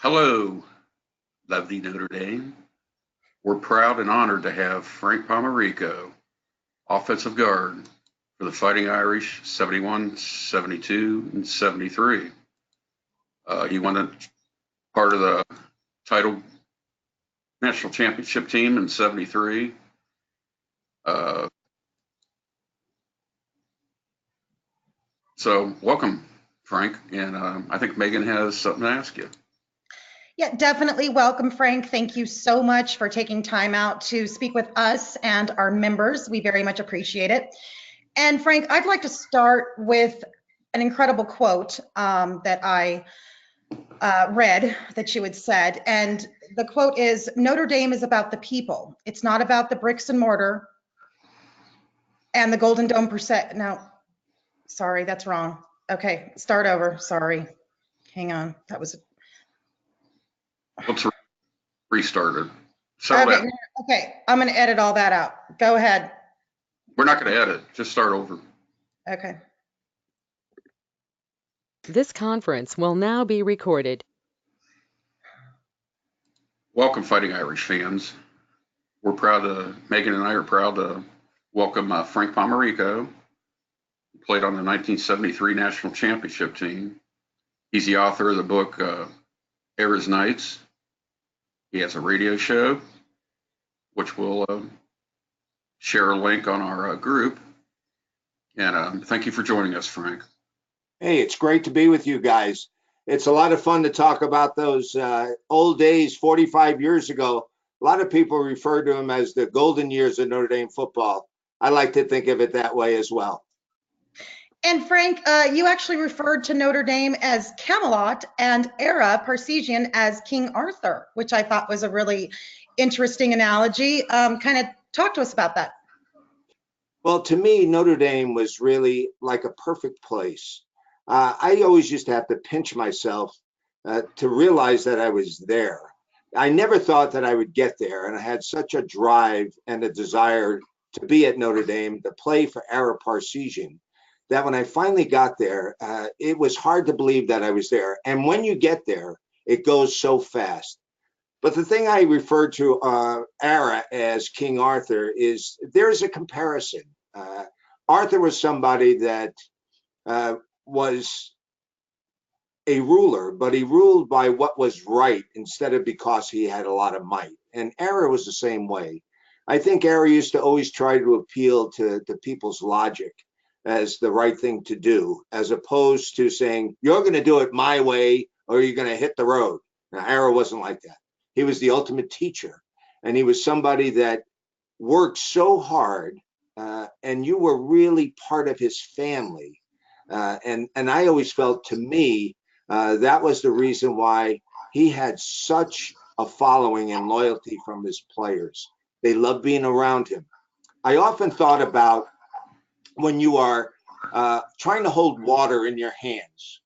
Hello, lovely Notre Dame. We're proud and honored to have Frank Pomarico, offensive guard for the Fighting Irish, 71, 72, and 73. He won a part of the title national championship team in 73. Uh, so welcome, Frank. And I think Megan has something to ask you. Yeah, definitely welcome, Frank. Thank you so much for taking time out to speak with us and our members. We very much appreciate it. And Frank, I'd like to start with an incredible quote that I read that you had said. And the quote is, Notre Dame is about the people. It's not about the bricks and mortar and the Golden Dome percent. No, sorry, that's wrong. Okay, start over. Sorry. Hang on. That was Let's restart it. Settle okay. down. Okay, I'm going to edit all that out. Go ahead. We're not going to edit. Just start over. Okay. This conference will now be recorded. Welcome, Fighting Irish fans. Megan and I are proud to welcome Frank Pomarico, who played on the 1973 national championship team. He's the author of the book Era's Nights. He has a radio show, which we'll share a link on our group. And thank you for joining us, Frank. Hey, it's great to be with you guys. It's a lot of fun to talk about those old days 45 years ago. A lot of people refer to them as the golden years of Notre Dame football. I like to think of it that way as well. And Frank, you actually referred to Notre Dame as Camelot and Era Parsegian as King Arthur, which I thought was a really interesting analogy. Kind of talk to us about that. Well, to me, Notre Dame was really like a perfect place. I always used to have to pinch myself to realize that I was there. I never thought that I would get there, and I had such a drive and a desire to be at Notre Dame, to play for Era Parsegian, that when I finally got there, it was hard to believe that I was there. And when you get there, it goes so fast. But the thing I referred to Era as King Arthur is there's a comparison. Arthur was somebody that was a ruler, but he ruled by what was right instead of because he had a lot of might. And Era was the same way. I think Era used to always try to appeal to people's logic as the right thing to do, as opposed to saying, you're going to do it my way or you're going to hit the road. Now, Era wasn't like that. He was the ultimate teacher. And he was somebody that worked so hard and you were really part of his family. And I always felt, to me, that was the reason why he had such a following and loyalty from his players. They loved being around him. I often thought about when you are trying to hold water in your hands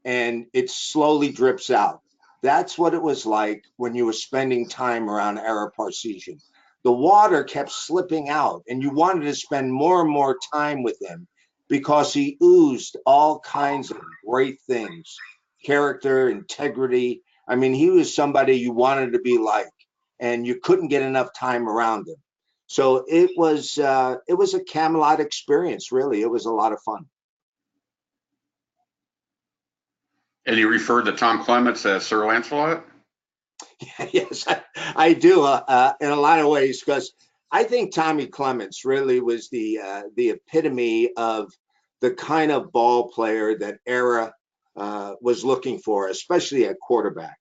and it slowly drips out. That's what it was like when you were spending time around Era Parsegian. The water kept slipping out and you wanted to spend more and more time with him because he oozed all kinds of great things, character, integrity. I mean, he was somebody you wanted to be like, and you couldn't get enough time around him. So it was a Camelot experience, really. It was a lot of fun. And you referred to Tom Clements as Sir Lancelot? Yes, I do in a lot of ways, because I think Tommy Clements really was the epitome of the kind of ball player that Era was looking for, especially at quarterback.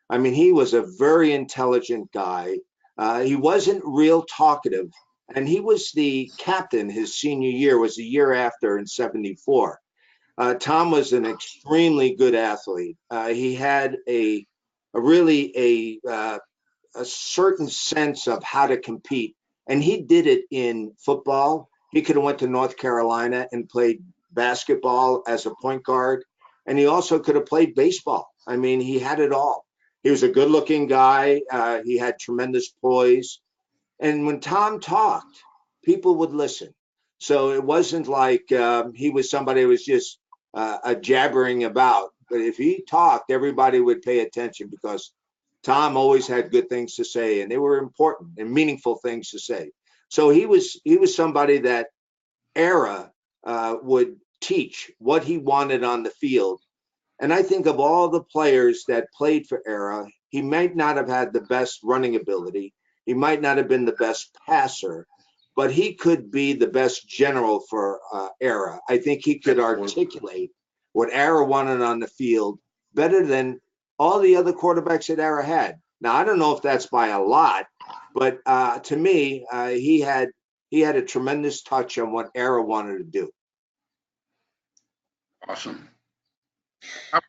I mean, he was a very intelligent guy. He wasn't real talkative, and he was the captain. His senior year was a year after in '74. Tom was an extremely good athlete. He had a certain sense of how to compete, and he did it in football. He could have went to North Carolina and played basketball as a point guard, and he also could have played baseball. I mean, he had it all. He was a good-looking guy. He had tremendous poise, and when Tom talked, people would listen. So it wasn't like he was somebody who was just jabbering about, but if he talked, everybody would pay attention because Tom always had good things to say, and they were important and meaningful things to say. So he was somebody that Era would teach what he wanted on the field. And I think of all the players that played for Era, he might not have had the best running ability. He might not have been the best passer, but he could be the best general for Era. I think he could articulate what Era wanted on the field better than all the other quarterbacks that Era had. Now, I don't know if that's by a lot, but to me, he had a tremendous touch on what Era wanted to do. Awesome.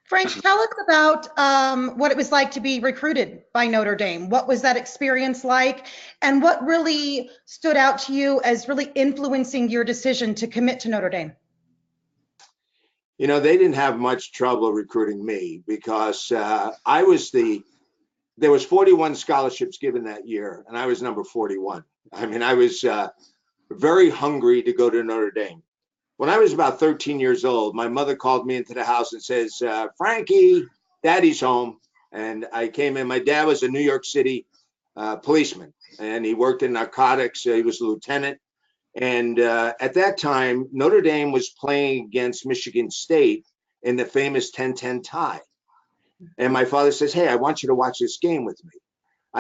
Frank, tell us about what it was like to be recruited by Notre Dame. What was that experience like? And what really stood out to you as really influencing your decision to commit to Notre Dame? You know, they didn't have much trouble recruiting me because there was 41 scholarships given that year, and I was number 41. I mean, I was very hungry to go to Notre Dame. When I was about 13 years old, my mother called me into the house and says, Frankie, Daddy's home. And I came in. My dad was a New York City policeman, and he worked in narcotics. He was a lieutenant. And at that time, Notre Dame was playing against Michigan State in the famous 10-10 tie. And my father says, hey, I want you to watch this game with me.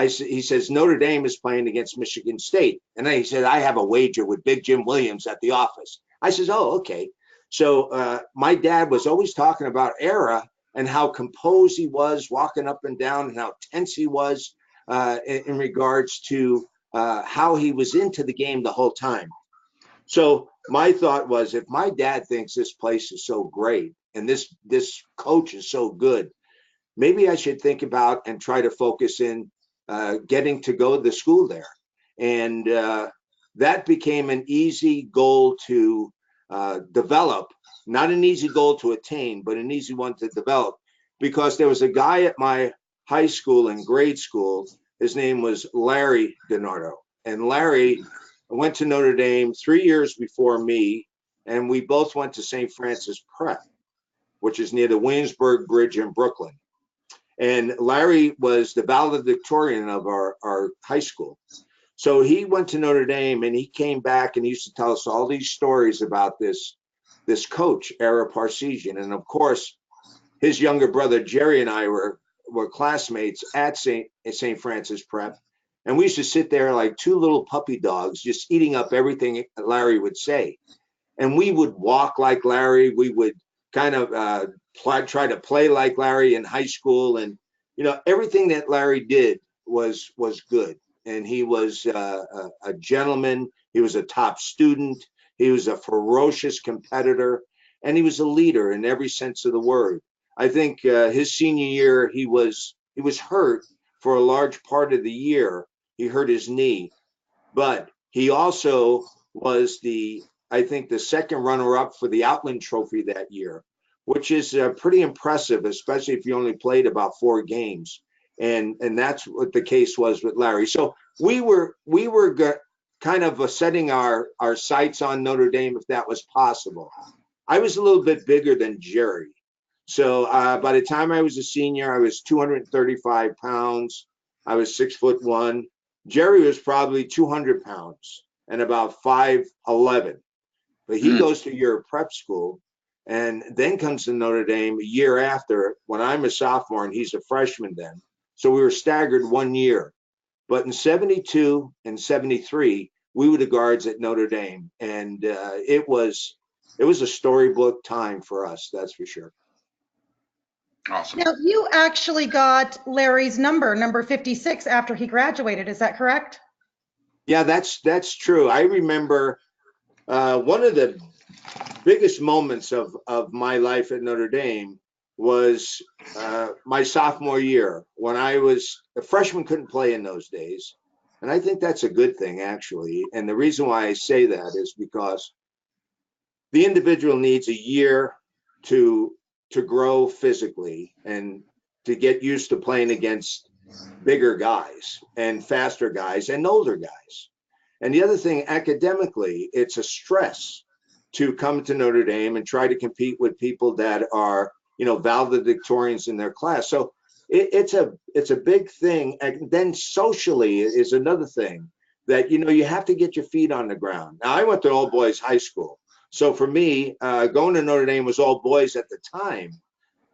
He says, Notre Dame is playing against Michigan State. And then he said, I have a wager with Big Jim Williams at the office. I says, oh, okay. So my dad was always talking about Era and how composed he was walking up and down and how tense he was in regards to how he was into the game the whole time. So my thought was, if my dad thinks this place is so great and this coach is so good, maybe I should think about and try to focus in getting to go to the school there. And that became an easy goal to develop, not an easy goal to attain, but an easy one to develop, because there was a guy at my high school and grade school. His name was Larry DiNardo. And Larry went to Notre Dame 3 years before me, and we both went to St. Francis Prep, which is near the Williamsburg Bridge in Brooklyn. And Larry was the valedictorian of our high school. So he went to Notre Dame, and he came back and he used to tell us all these stories about this coach, Era Parseghian. And of course, his younger brother, Jerry, and I were classmates at St. Francis Prep. And we used to sit there like two little puppy dogs, just eating up everything Larry would say. And we would walk like Larry. We would kind of try to play like Larry in high school. And, you know, everything that Larry did was good. And he was a gentleman. He was a top student. He was a ferocious competitor. And he was a leader in every sense of the word. I think his senior year, he was hurt for a large part of the year. He hurt his knee. But he also was I think the second runner-up for the Outland Trophy that year, which is pretty impressive, especially if you only played about 4 games. And that's what the case was with Larry. So we were kind of setting our sights on Notre Dame if that was possible. I was a little bit bigger than Jerry. So by the time I was a senior, I was 235 pounds. I was 6'1". Jerry was probably 200 pounds and about 5'11". But he goes to your prep school and then comes to Notre Dame a year after, when I'm a sophomore and he's a freshman then. So we were staggered 1 year. But in 72 and 73, we were the guards at Notre Dame. And it was a storybook time for us, that's for sure. Awesome. Now, you actually got Larry's number 56, after he graduated. Is that correct? Yeah, that's true. I remember one of the biggest moments of my life at Notre Dame was my sophomore year, when a freshman couldn't play in those days. And I think that's a good thing, actually. And the reason why I say that is because the individual needs a year to grow physically and to get used to playing against bigger guys and faster guys and older guys. And the other thing, academically, it's a stress to come to Notre Dame and try to compete with people that are valedictorians in their class. So it's a big thing. And then socially is another thing that, you have to get your feet on the ground. Now, I went to all boys high school. So for me, going to Notre Dame was all boys at the time.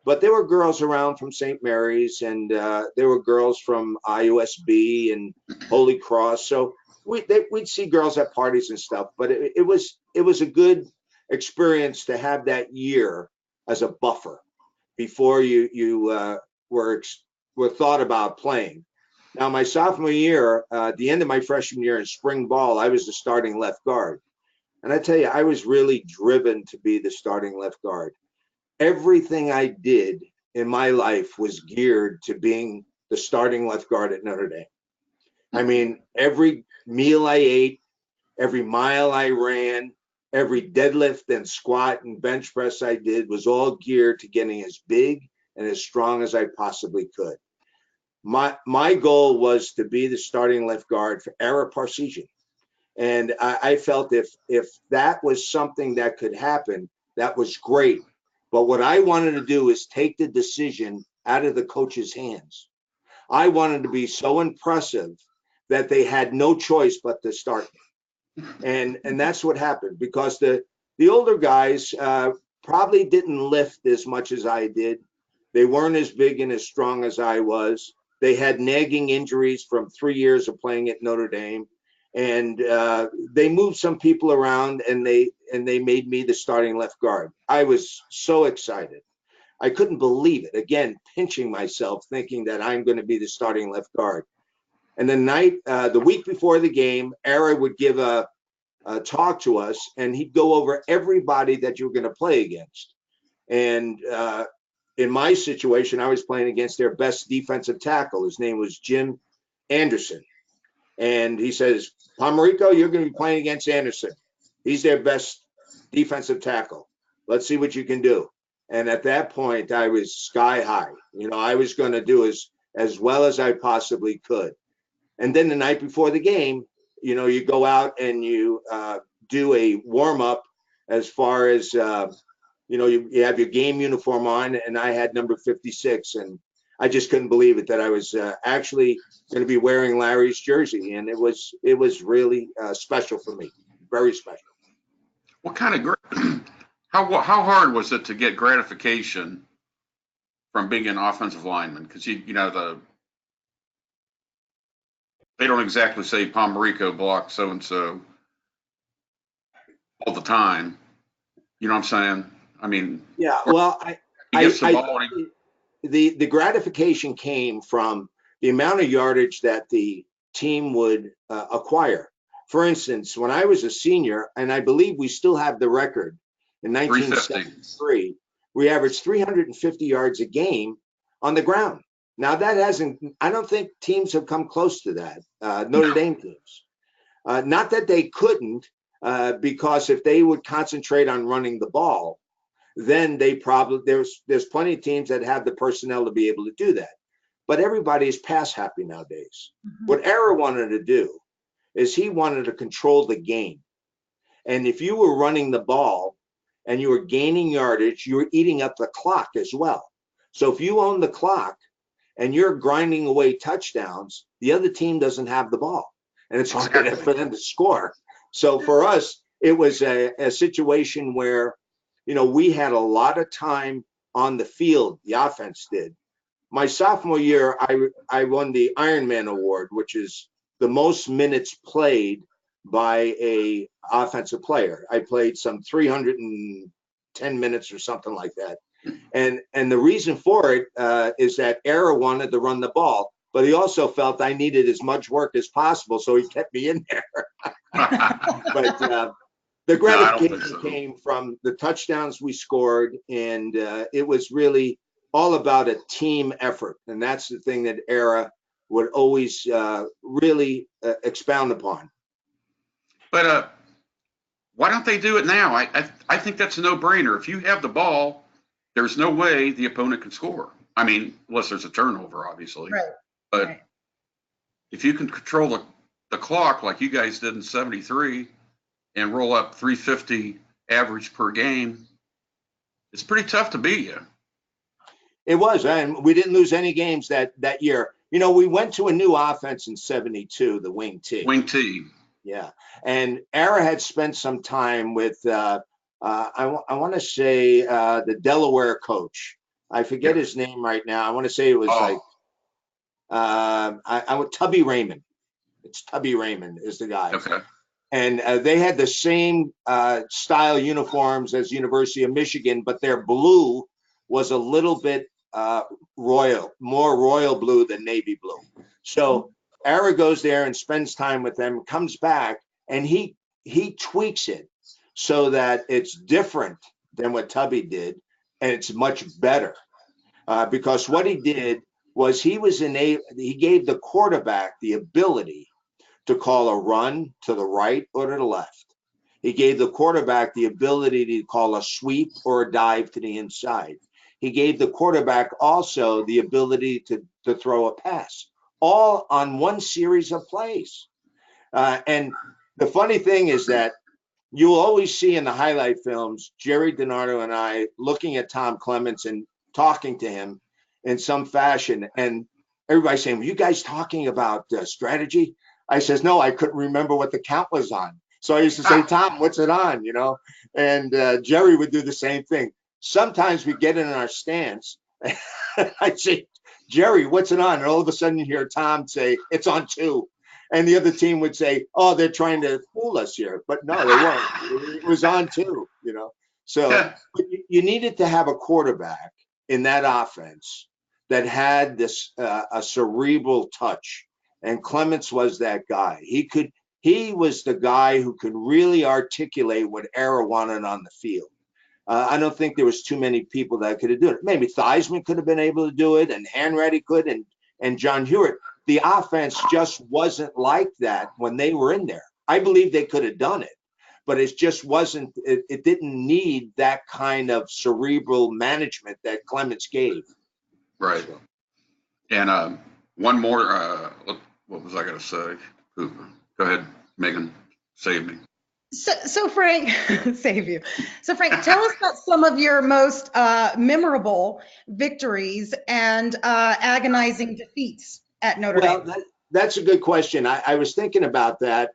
But there were girls around from St. Mary's, and there were girls from IUSB and Holy Cross. So we'd see girls at parties and stuff. But it was a good experience to have that year as a buffer before you were thought about playing. Now, my sophomore year, at the end of my freshman year in spring ball, I was the starting left guard. And I tell you, I was really driven to be the starting left guard. Everything I did in my life was geared to being the starting left guard at Notre Dame. I mean, every meal I ate, every mile I ran, every deadlift and squat and bench press I did was all geared to getting as big and as strong as I possibly could. My goal was to be the starting left guard for Ara Parseghian. And I felt if that was something that could happen, that was great. But what I wanted to do is take the decision out of the coach's hands. I wanted to be so impressive that they had no choice but to start me. And that's what happened, because the older guys probably didn't lift as much as I did. They weren't as big and as strong as I was. They had nagging injuries from 3 years of playing at Notre Dame. And they moved some people around, and they made me the starting left guard. I was so excited. I couldn't believe it. Again, pinching myself, thinking that I'm going to be the starting left guard. And the week before the game, Ara would give a talk to us, and he'd go over everybody that you were going to play against. And in my situation, I was playing against their best defensive tackle. His name was Jim Anderson. And he says, Pomarico, you're going to be playing against Anderson. He's their best defensive tackle. Let's see what you can do. And at that point, I was sky high. I was going to do as well as I possibly could. And then the night before the game, you go out and you do a warm up as far as, you have your game uniform on, and I had number 56. And I just couldn't believe it that I was actually going to be wearing Larry's jersey, and it was really special for me, very special. What kind of how hard was it to get gratification from being an offensive lineman? Because they don't exactly say Pomarico blocked so and so all the time. You know what I'm saying? I mean, yeah. Well, the gratification came from the amount of yardage that the team would acquire. For instance, when I was a senior, and I believe we still have the record, in 1973, we averaged 350 yards a game on the ground. Now I don't think teams have come close to that, Notre Dame teams. Not that they couldn't, because if they would concentrate on running the ball, then there's plenty of teams that have the personnel to be able to do that. But everybody is pass happy nowadays. Mm-hmm. What Ara wanted to do is he wanted to control the game. And if you were running the ball and you were gaining yardage, you were eating up the clock as well. So if you own the clock and you're grinding away touchdowns, the other team doesn't have the ball, and it's hard for them to score. So for us, it was a situation where, we had a lot of time on the field. The offense did. My sophomore year, I won the Ironman Award, which is the most minutes played by a offensive player. I played some 310 minutes or something like that. And the reason for it is that Ara wanted to run the ball, but he also felt I needed as much work as possible, so he kept me in there. But the gratification came from the touchdowns we scored, and it was really all about a team effort. And that's the thing that Ara would always really expound upon. But why don't they do it now? I think that's a no-brainer. If you have the ball, there's no way the opponent can score. I mean, unless there's a turnover, obviously. Right. But right. If you can control the clock like you guys did in 73 and roll up 350 average per game, it's pretty tough to beat you. It was, and we didn't lose any games that year. You know, we went to a new offense in '72, the wing T. Wing T. Yeah, and Ara had spent some time with I want to say the Delaware coach. I forget Yeah. his name right now. I want to say it was like Oh, I would Tubby Raymond. It's Tubby Raymond is the guy, okay. and they had the same style uniforms as University of Michigan, but their blue was a little bit more royal blue than navy blue. So Ara goes there and spends time with them, comes back, and he tweaks it so that it's different than what Tubby did, and it's much better because what he did was he gave the quarterback the ability to call a run to the right or to the left. He gave the quarterback the ability to call a sweep or a dive to the inside. He gave the quarterback also the ability to throw a pass, all on one series of plays. And the funny thing is that you will always see in the highlight films, Jerry DiNardo and I looking at Tom Clements and talking to him in some fashion. And everybody's saying, were you guys talking about strategy? I says, no, I couldn't remember what the count was on. So I used to say, Tom, what's it on? You know, and Jerry would do the same thing. Sometimes we get in our stance. I'd say, Jerry, what's it on? And all of a sudden you hear Tom say, it's on 2. And the other team would say, oh, they're trying to fool us here. But no, they weren't. It was on 2, you know. So but you needed to have a quarterback in that offense that had this a cerebral touch. And Clements was that guy. He was the guy who could really articulate what Ara wanted on the field. I don't think there was too many people that could have done it. Maybe Theismann could have been able to do it, and Hanratty could, and John Hewitt. The offense just wasn't like that when they were in there. I believe they could have done it, but it just wasn't. It didn't need that kind of cerebral management that Clements gave. Right. And one more. What was I going to say? Go ahead, Megan. Save me. So Frank, save you. So Frank, tell us about some of your most memorable victories and agonizing defeats at Notre Well, Dame. that's a good question. I was thinking about that.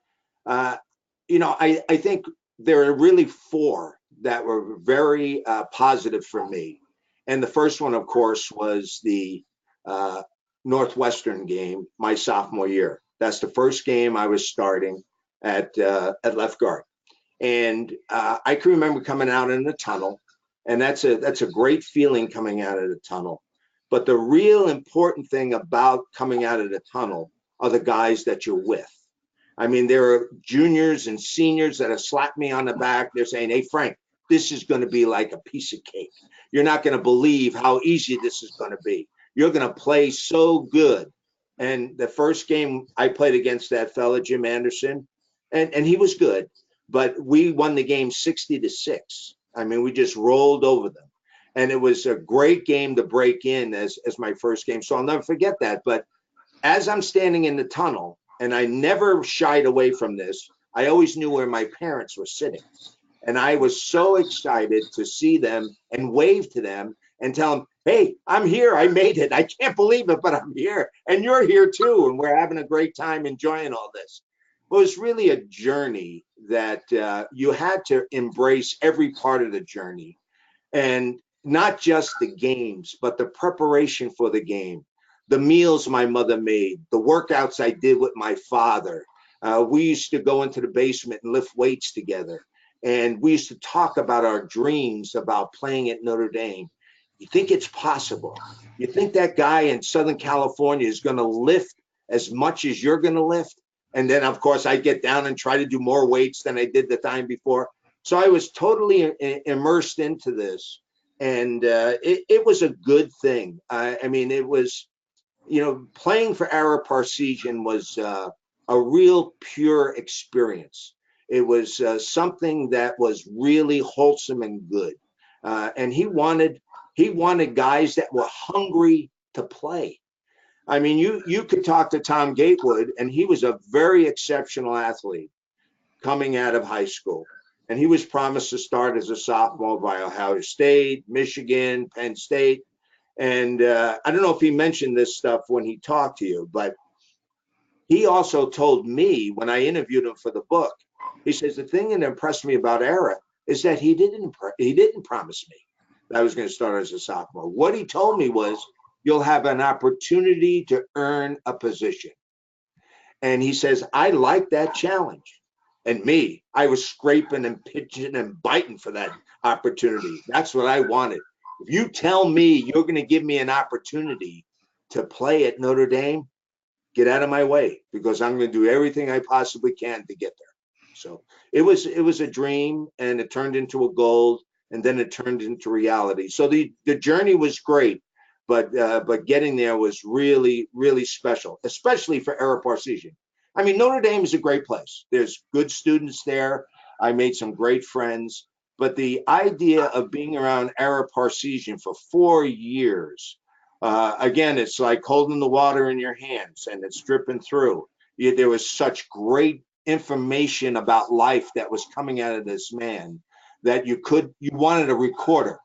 You know, I think there are really 4 that were very positive for me. And the first one, of course, was the Northwestern game my sophomore year. That's the first game I was starting at left guard. And I can remember coming out in the tunnel, and that's a great feeling coming out of the tunnel. But the real important thing about coming out of the tunnel are the guys that you're with. I mean, there are juniors and seniors that have slapped me on the back. They're saying, hey, Frank, this is going to be like a piece of cake. You're not going to believe how easy this is going to be. You're going to play so good. And the first game I played against that fella, Jim Anderson, and he was good, but we won the game 60-6. I mean, we just rolled over them. And it was a great game to break in as my first game. So I'll never forget that. But as I'm standing in the tunnel, and I never shied away from this, I always knew where my parents were sitting. And I was so excited to see them and wave to them and tell them, hey, I'm here. I made it. I can't believe it, but I'm here. And you're here too. And we're having a great time enjoying all this. Well, it was really a journey that you had to embrace every part of the journey. And not just the games, but the preparation for the game, the meals my mother made, the workouts I did with my father. We used to go into the basement and lift weights together. And we used to talk about our dreams about playing at Notre Dame. You think it's possible? You think that guy in Southern California is going to lift as much as you're going to lift? And then, of course, I get down and try to do more weights than I did the time before. So I was totally immersed into this. And it was a good thing. I mean, it was, you know, playing for Ara Parseghian was a real pure experience. It was something that was really wholesome and good. And he wanted guys that were hungry to play. I mean, you could talk to Tom Gatewood, and he was a very exceptional athlete coming out of high school. And he was promised to start as a sophomore by Ohio State, Michigan, Penn State. And I don't know if he mentioned this stuff when he talked to you, but he also told me when I interviewed him for the book, he says the thing that impressed me about Era is that he didn't promise me that I was going to start as a sophomore. What he told me was, you'll have an opportunity to earn a position. And he says, I like that challenge. And me, I was scraping and pitching and biting for that opportunity. That's what I wanted. If you tell me you're going to give me an opportunity to play at Notre Dame, get out of my way, because I'm going to do everything I possibly can to get there. So it was a dream, and it turned into a goal, and then it turned into reality. So the journey was great, but getting there was really, really special, especially for Era Parseghian. I mean, Notre Dame is a great place. There's good students there. I made some great friends, but the idea of being around Era Parseghian for 4 years, again, it's like holding the water in your hands and it's dripping through. There was such great information about life that was coming out of this man that you wanted a recorder.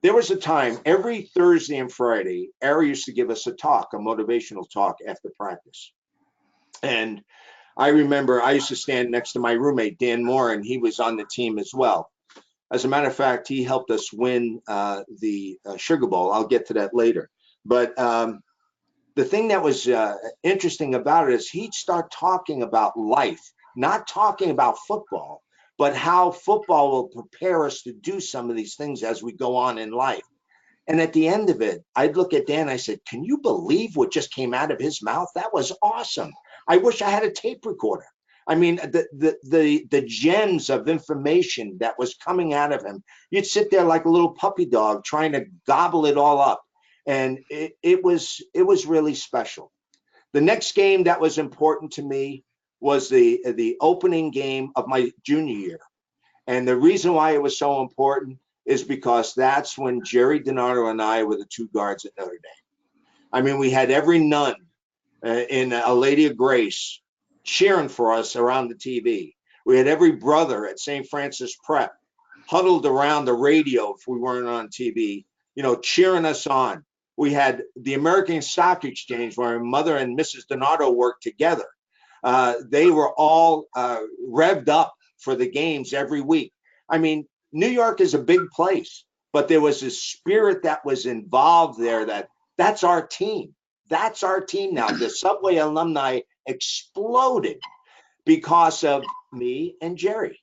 There was a time every Thursday and Friday, Era used to give us a motivational talk after practice. And I remember I used to stand next to my roommate, Dan Moore, and he was on the team as well. As a matter of fact, he helped us win the Sugar Bowl. I'll get to that later. But the thing that was interesting about it is he'd start talking about life, not talking about football, but how football will prepare us to do some of these things as we go on in life. And at the end of it, I'd look at Dan, I said, can you believe what just came out of his mouth? That was awesome. I wish I had a tape recorder. I mean, the gems of information that was coming out of him, you'd sit there like a little puppy dog trying to gobble it all up. And it was really special. The next game that was important to me was the opening game of my junior year. And the reason why it was so important is because that's when Jerry Donato and I were the two guards at Notre Dame. I mean, we had every nun in A Lady of Grace cheering for us around the TV. We had every brother at St. Francis Prep huddled around the radio if we weren't on TV, cheering us on. We had the American Stock Exchange where my mother and Mrs. Donato worked together. They were all revved up for the games every week. I mean, New York is a big place, but there was a spirit that was involved there that's our team. That's our team now. The Subway alumni exploded because of me and Jerry,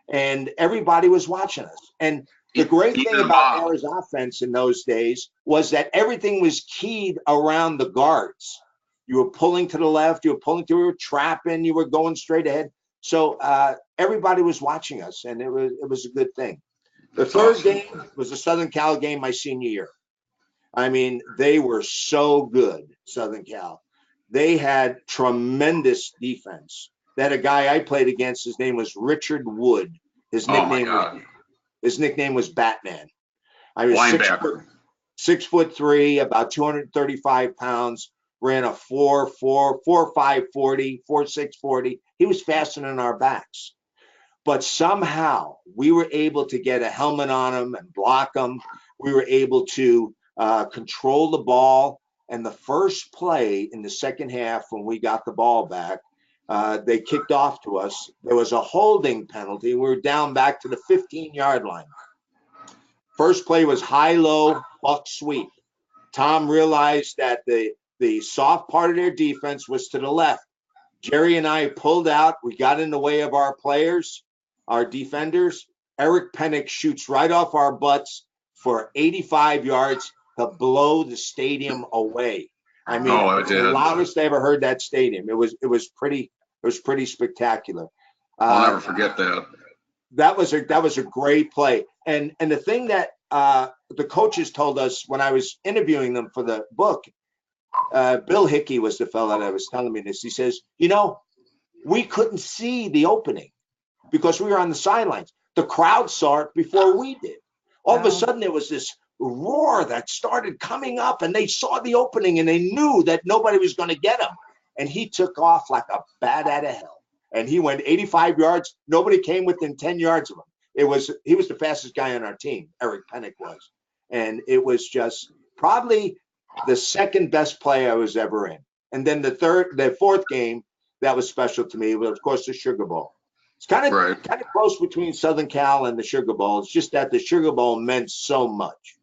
and everybody was watching us. And the great thing about Era's offense in those days was that everything was keyed around the guards. You were pulling to the left, you were trapping, you were going straight ahead. So everybody was watching us, and it was a good thing. The third game was the Southern Cal game my senior year. I mean, they were so good, Southern Cal. They had tremendous defense. They had a guy I played against. His name was Richard Wood. His nickname was Batman. I was linebacker. 6'3", about 235 pounds. Ran a 4.5 40, 4.6 40. He was faster than our backs. But somehow we were able to get a helmet on him and block him. We were able to control the ball. And the first play in the second half, when we got the ball back, they kicked off to us. There was a holding penalty. We were down back to the 15-yard line. First play was high-low buck sweep. Tom realized that the soft part of their defense was to the left. Jerry and I pulled out. We got in the way of our players, our defenders. Eric Pennick shoots right off our butts for 85 yards to blow the stadium away. I mean, it was the loudest I ever heard that stadium. It was pretty spectacular. I'll never forget that. That was a great play. And the thing that the coaches told us when I was interviewing them for the book, Bill Hickey was the fellow that was telling me this. He says, we couldn't see the opening because we were on the sidelines. The crowd saw it before we did. All of a sudden, there was this roar that started coming up, and they saw the opening, and they knew that nobody was going to get him. And he took off like a bat out of hell. And he went 85 yards. Nobody came within 10 yards of him. He was the fastest guy on our team, Eric Pennick was. And it was just probably the second best play I was ever in. And then the fourth game that was special to me was, of course, the Sugar Bowl. It's kind of close between Southern Cal and the Sugar Bowl. It's just that the Sugar Bowl meant so much.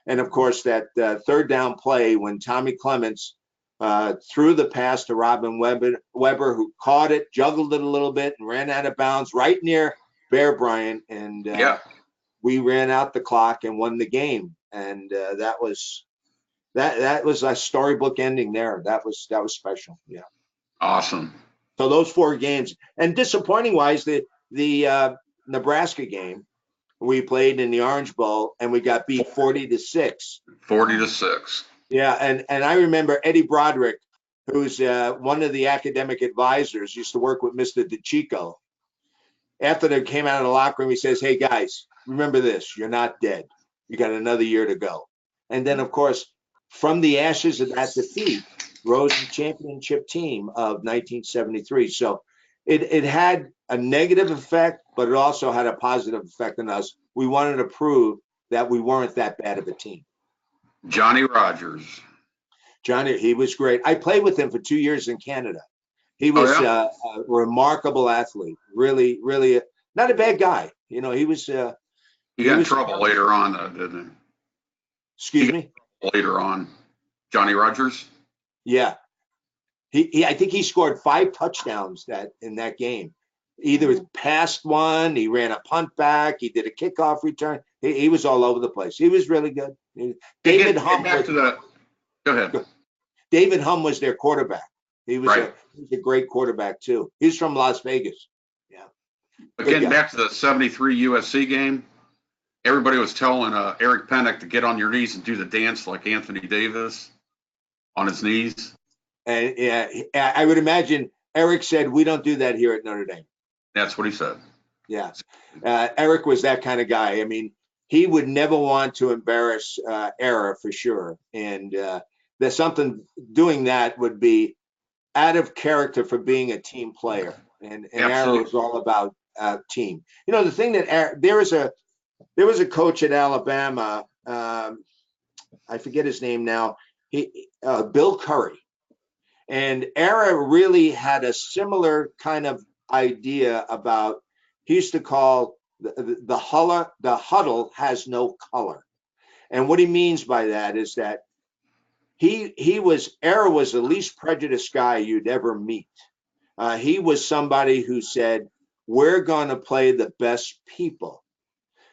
And of course, that third down play when Tommy Clements threw the pass to Robin Weber, who caught it, juggled it a little bit, and ran out of bounds right near Bear Bryant. And we ran out the clock and won the game. And that was a storybook ending there. That was special. Yeah. Awesome. So those 4 games, and disappointing wise, the Nebraska game, we played in the Orange Bowl and we got beat 40-6. 40-6. Yeah, and I remember Eddie Broderick, who's one of the academic advisors, used to work with Mr. DeChico. After they came out of the locker room, he says, "Hey guys, remember this: you're not dead. You got another year to go." And then, of course, from the ashes of that defeat, rose the championship team of 1973. So it had a negative effect, but it also had a positive effect on us. We wanted to prove that we weren't that bad of a team. Johnny Rogers. Johnny, he was great. I played with him for 2 years in Canada. He was a remarkable athlete. Really, really not a bad guy. You know, he was. He got in trouble later on, though, didn't he? Excuse me? Later on. Johnny Rogers? Yeah. I think he scored 5 touchdowns in that game. Either passed one, he ran a punt back, he did a kickoff return. He was all over the place. He was really good. David Hum. Go ahead. David Hum was their quarterback. He was a great quarterback too. He's from Las Vegas. Yeah. Again, back to the 73 USC game. Everybody was telling Eric Pennick to get on your knees and do the dance like Anthony Davis on his knees. And yeah, I would imagine Eric said, "We don't do that here at Notre Dame." That's what he said. Yeah. Eric was that kind of guy. I mean, he would never want to embarrass Era for sure. And there's something doing that would be out of character for being a team player. And Era was all about team. You know, the thing that there was a coach at Alabama. I forget his name now. Bill Curry. And Era really had a similar kind of idea about, he used to call the huddle has no color. And what he means by that is that Era was the least prejudiced guy you'd ever meet. He was somebody who said, "We're going to play the best people.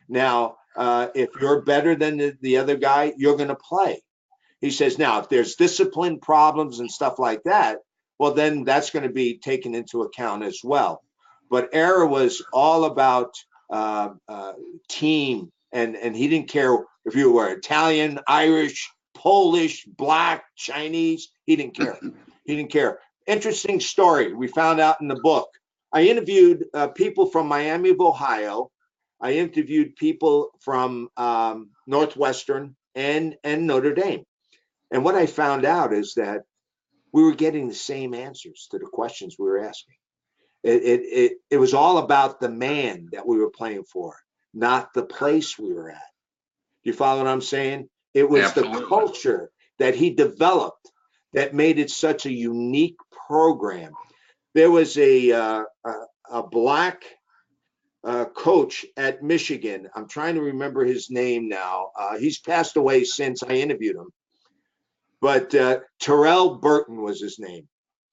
Now, if you're better than the other guy, you're going to play." He says, now, if there's discipline problems and stuff like that, well, then that's going to be taken into account as well. But Era was all about team, and he didn't care if you were Italian, Irish, Polish, Black, Chinese. He didn't care. He didn't care. Interesting story we found out in the book. I interviewed people from Miami of Ohio. I interviewed people from Northwestern and Notre Dame. And what I found out is that we were getting the same answers to the questions we were asking. It was all about the man that we were playing for, not the place we were at. Do you follow what I'm saying? It was Absolutely. The culture that he developed that made it such a unique program. There was a black coach at Michigan. I'm trying to remember his name now. He's passed away since I interviewed him. But Terrell Burton was his name.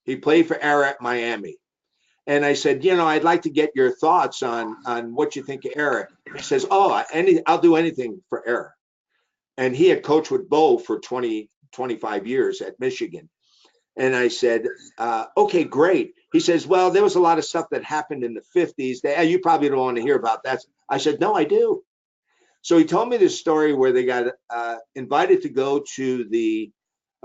He played for Era at Miami. And I said, I'd like to get your thoughts on what you think of Era. He says, I'll do anything for Era. And he had coached with Bo for 25 years at Michigan. And I said, okay, great. He says, well, there was a lot of stuff that happened in the 50s. You probably don't want to hear about that. I said, no, I do. So he told me this story where they got invited to go to the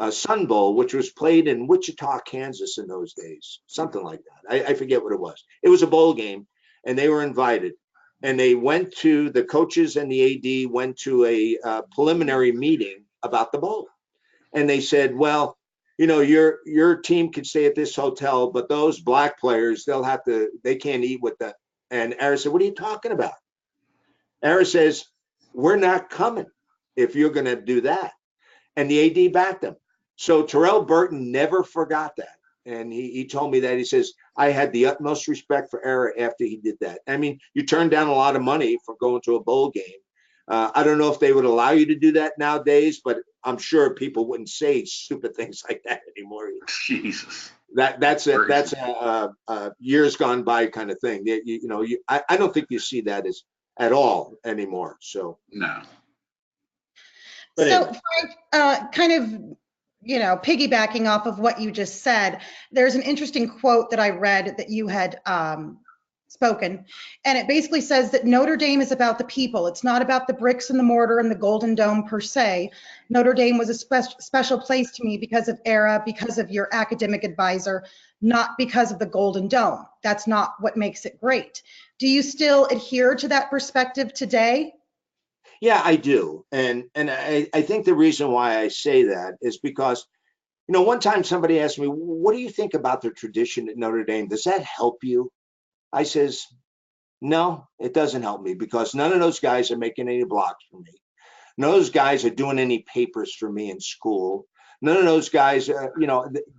Sun Bowl, which was played in Wichita, Kansas in those days, something like that. I forget what it was. It was a bowl game, and they were invited. And they went to, the coaches and the AD went to a preliminary meeting about the bowl. And they said, well, your team can stay at this hotel, but those black players, they can't eat with the, and Era said, what are you talking about? Era says, we're not coming if you're going to do that. and the AD backed him. So Terrell Burton never forgot that. And he told me that. He says, I had the utmost respect for Era after he did that. I mean, you turned down a lot of money for going to a bowl game. I don't know if they would allow you to do that nowadays, but I'm sure people wouldn't say stupid things like that anymore. Jesus. That's a years gone by kind of thing. I don't think you see that as at all anymore. So No. But So, anyway. Frank, kind of, piggybacking off of what you just said, there's an interesting quote that I read that you had spoken, and it basically says that Notre Dame is about the people. It's not about the bricks and the mortar and the Golden Dome per se. Notre Dame was a special place to me because of Era, because of your academic advisor, not because of the Golden Dome. That's not what makes it great. Do you still adhere to that perspective today? Yeah, I do. And I think the reason why I say that is because, one time somebody asked me, what do you think about the tradition at Notre Dame? Does that help you? I says, no, it doesn't help me because none of those guys are making any blocks for me. None of those guys are doing any papers for me in school. None of those guys,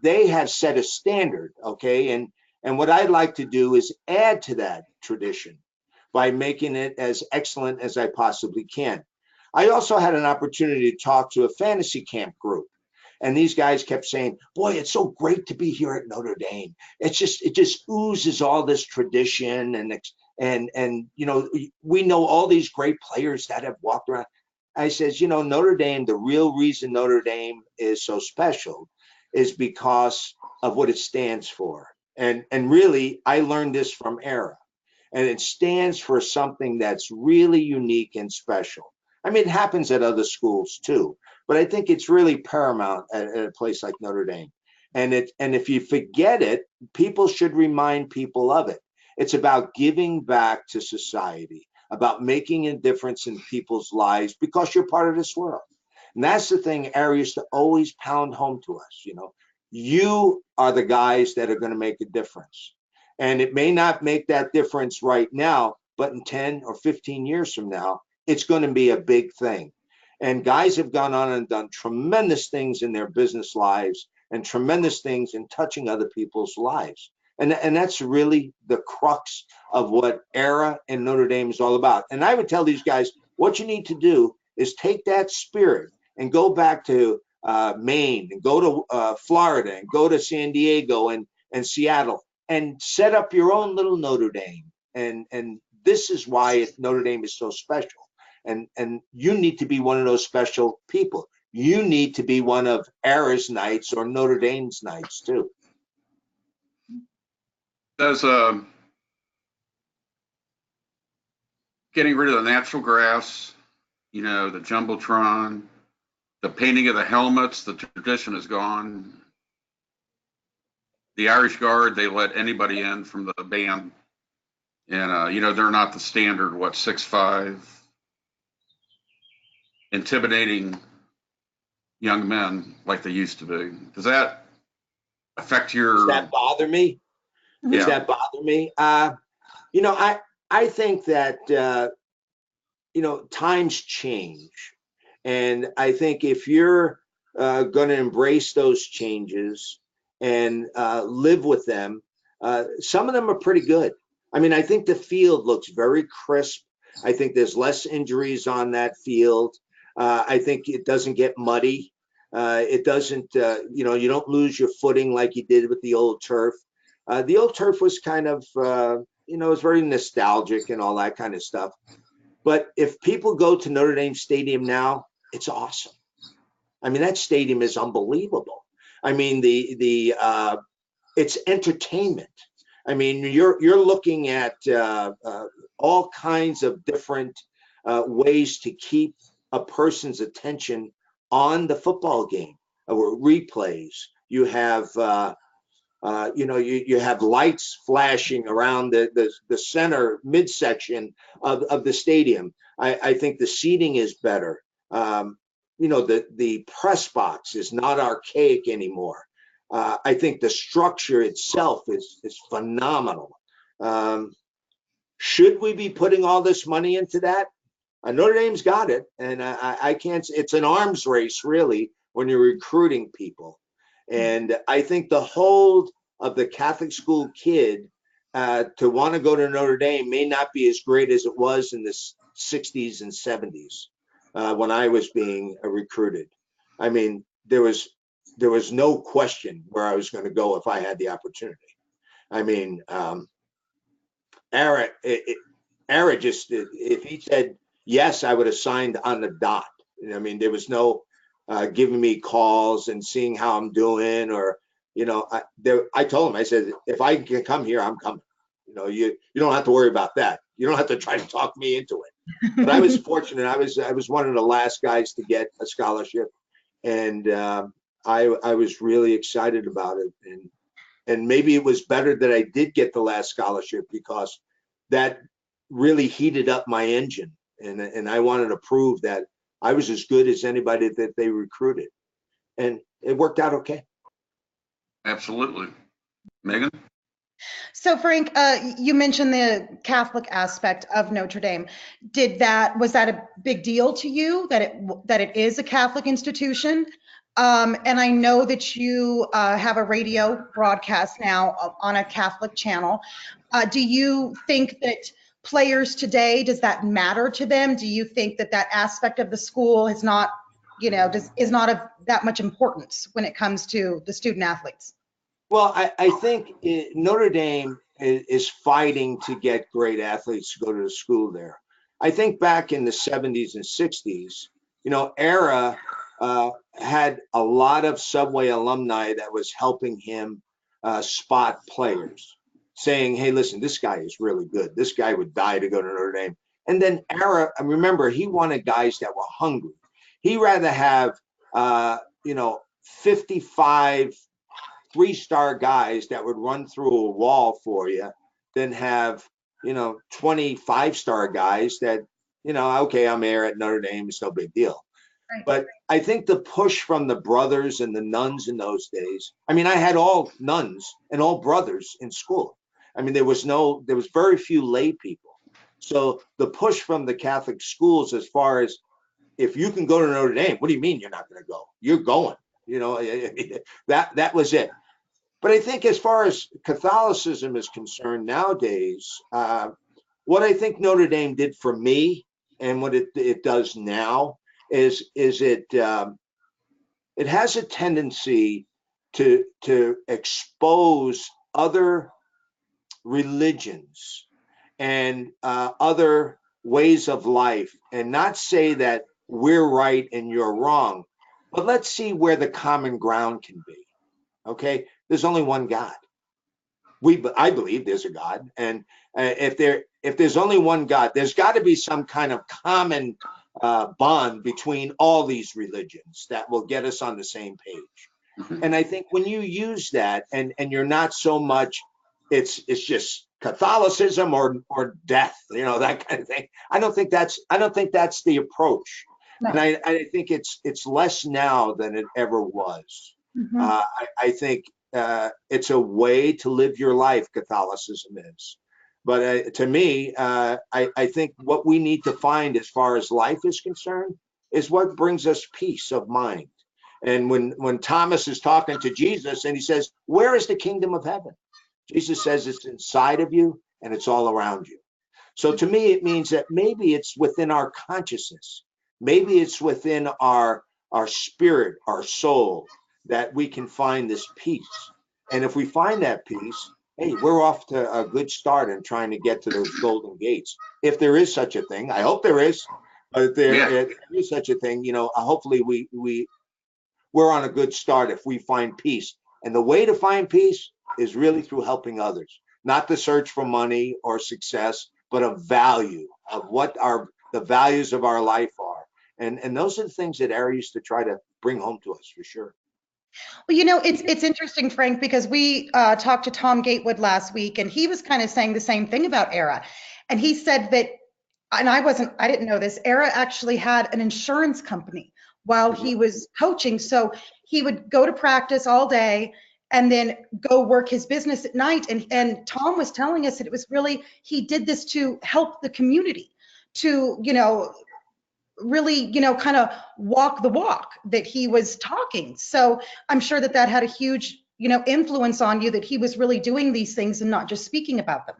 they have set a standard, okay? And what I'd like to do is add to that tradition by making it as excellent as I possibly can. I also had an opportunity to talk to a fantasy camp group. And these guys kept saying, boy, it's so great to be here at Notre Dame. It just oozes all this tradition and we know all these great players that have walked around. I says, Notre Dame, the real reason Notre Dame is so special is because of what it stands for. And really, I learned this from Era. And it stands for something that's really unique and special. I mean, it happens at other schools too, but I think it's really paramount at a place like Notre Dame. And if you forget it, people should remind people of it. It's about giving back to society, about making a difference in people's lives because you're part of this world. And that's the thing Ari used to always pound home to us. You are the guys that are going to make a difference. And it may not make that difference right now, but in 10 or 15 years from now, it's going to be a big thing. And guys have gone on and done tremendous things in their business lives and tremendous things in touching other people's lives. And that's really the crux of what Era and Notre Dame is all about. And I would tell these guys, what you need to do is take that spirit and go back to Maine and go to Florida and go to San Diego and Seattle and set up your own little Notre Dame. And this is why Notre Dame is so special. And you need to be one of those special people. You need to be one of Era's Knights or Notre Dame's Knights too. Does getting rid of the natural grass, the jumbotron, the painting of the helmets, the tradition is gone. The Irish Guard, they let anybody in from the band. And, they're not the standard, 6'5", intimidating young men like they used to be. Does that affect your... Does that bother me? Yeah. Does that bother me? I think that, times change. And I think if you're going to embrace those changes and live with them, some of them are pretty good. I mean, I think the field looks very crisp. I think there's less injuries on that field. I think it doesn't get muddy. It doesn't, you don't lose your footing like you did with the old turf. The old turf was kind of, it was very nostalgic and all that kind of stuff. But if people go to Notre Dame Stadium now, it's awesome. I mean, that stadium is unbelievable. I mean, it's entertainment. I mean, you're looking at all kinds of different ways to keep a person's attention on the football game. Replays. You have you have lights flashing around the center midsection of the stadium. I think the seating is better. The press box is not archaic anymore. I think the structure itself is phenomenal. Should we be putting all this money into that? Notre Dame's got it, and I can't. It's an arms race, really, when you're recruiting people. And I think the hold of the Catholic school kid to want to go to Notre Dame may not be as great as it was in the 60s and 70s when I was being recruited. I mean, there was no question where I was going to go if I had the opportunity. I mean, Ara just, if he said yes, I would have signed on the dot. I mean, there was no giving me calls and seeing how I'm doing, or, you know, I told him, I said, if I can come here, I'm coming. You know, you don't have to worry about that. You don't have to try to talk me into it. But I was fortunate. I was one of the last guys to get a scholarship, and I was really excited about it. And maybe it was better that I did get the last scholarship, because that really heated up my engine, and I wanted to prove that I was as good as anybody that they recruited, and it worked out okay. Absolutely. Megan? So Frank, you mentioned the Catholic aspect of Notre Dame. Was that a big deal to you that it is a Catholic institution? And I know that you have a radio broadcast now on a Catholic channel. Do you think that players today, does that matter to them? Do you think that aspect of the school is not, is not of that much importance when it comes to the student athletes? Well, I think Notre Dame is fighting to get great athletes to go to the school there. I think back in the 70s and 60s, you know, Era had a lot of Subway alumni that was helping him spot players, saying, hey, listen, this guy is really good. This guy would die to go to Notre Dame. And then Era, remember, he wanted guys that were hungry. He'd rather have, 55 three-star guys that would run through a wall for you than have, 25-star guys that, okay, I'm here at Notre Dame, it's no big deal. Right. But I think the push from the brothers and the nuns in those days, I mean, I had all nuns and all brothers in school. I mean, there was very few lay people. So the push from the Catholic schools, as far as, if you can go to Notre Dame, what do you mean you're not going to go? You're going, that was it. But I think as far as Catholicism is concerned nowadays, what I think Notre Dame did for me, and what it does now, is it has a tendency to expose other religions and other ways of life, and not say that we're right and you're wrong, but let's see where the common ground can be. Okay, there's only one God. I believe there's a God, and if there's only one God, there's got to be some kind of common bond between all these religions that will get us on the same page. Mm-hmm. And I think when you use that, and you're not so much, it's just Catholicism or death, that kind of thing. I don't think that's the approach. No. And I think it's less now than it ever was. Mm-hmm. I think it's a way to live your life, Catholicism is. But to me, I think what we need to find as far as life is concerned is what brings us peace of mind. And when Thomas is talking to Jesus and he says, where is the kingdom of heaven? Jesus says it's inside of you and it's all around you. So to me, it means that maybe it's within our consciousness. Maybe it's within our spirit, our soul, that we can find this peace. And if we find that peace, hey, we're off to a good start in trying to get to those golden gates. If there is such a thing, I hope there is. But if there is such a thing, hopefully we're on a good start if we find peace. And the way to find peace is really through helping others, not the search for money or success, but a value of what the values of our life are. And those are the things that Ari used to try to bring home to us, for sure. Well, it's interesting, Frank, because we talked to Tom Gatewood last week, and he was kind of saying the same thing about Era. And he said that, and I didn't know this, Era actually had an insurance company while he was coaching. So he would go to practice all day and then go work his business at night. And Tom was telling us that it was really, he did this to help the community, to, really, kind of walk the walk that he was talking. So I'm sure that that had a huge, influence on you, that he was really doing these things and not just speaking about them.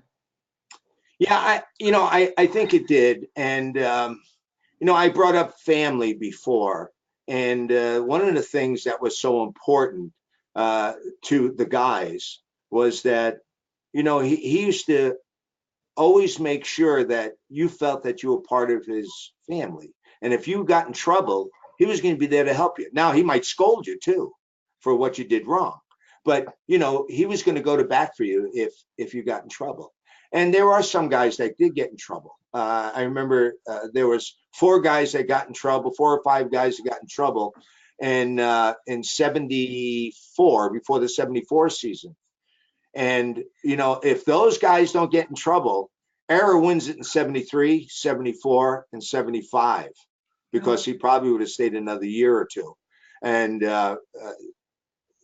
Yeah, I think it did. And, I brought up family before. And one of the things that was so important to the guys was that, he used to always make sure that you felt that you were part of his family. And if you got in trouble, he was going to be there to help you. Now, he might scold you too for what you did wrong, but he was going to go to bat for you if you got in trouble. And there are some guys that did get in trouble. I remember there was 4 guys that got in trouble, 4 or 5 guys that got in trouble, and in '74, before the '74 season. And, if those guys don't get in trouble, Era wins it in '73, '74, and '75, because he probably would have stayed another year or two. And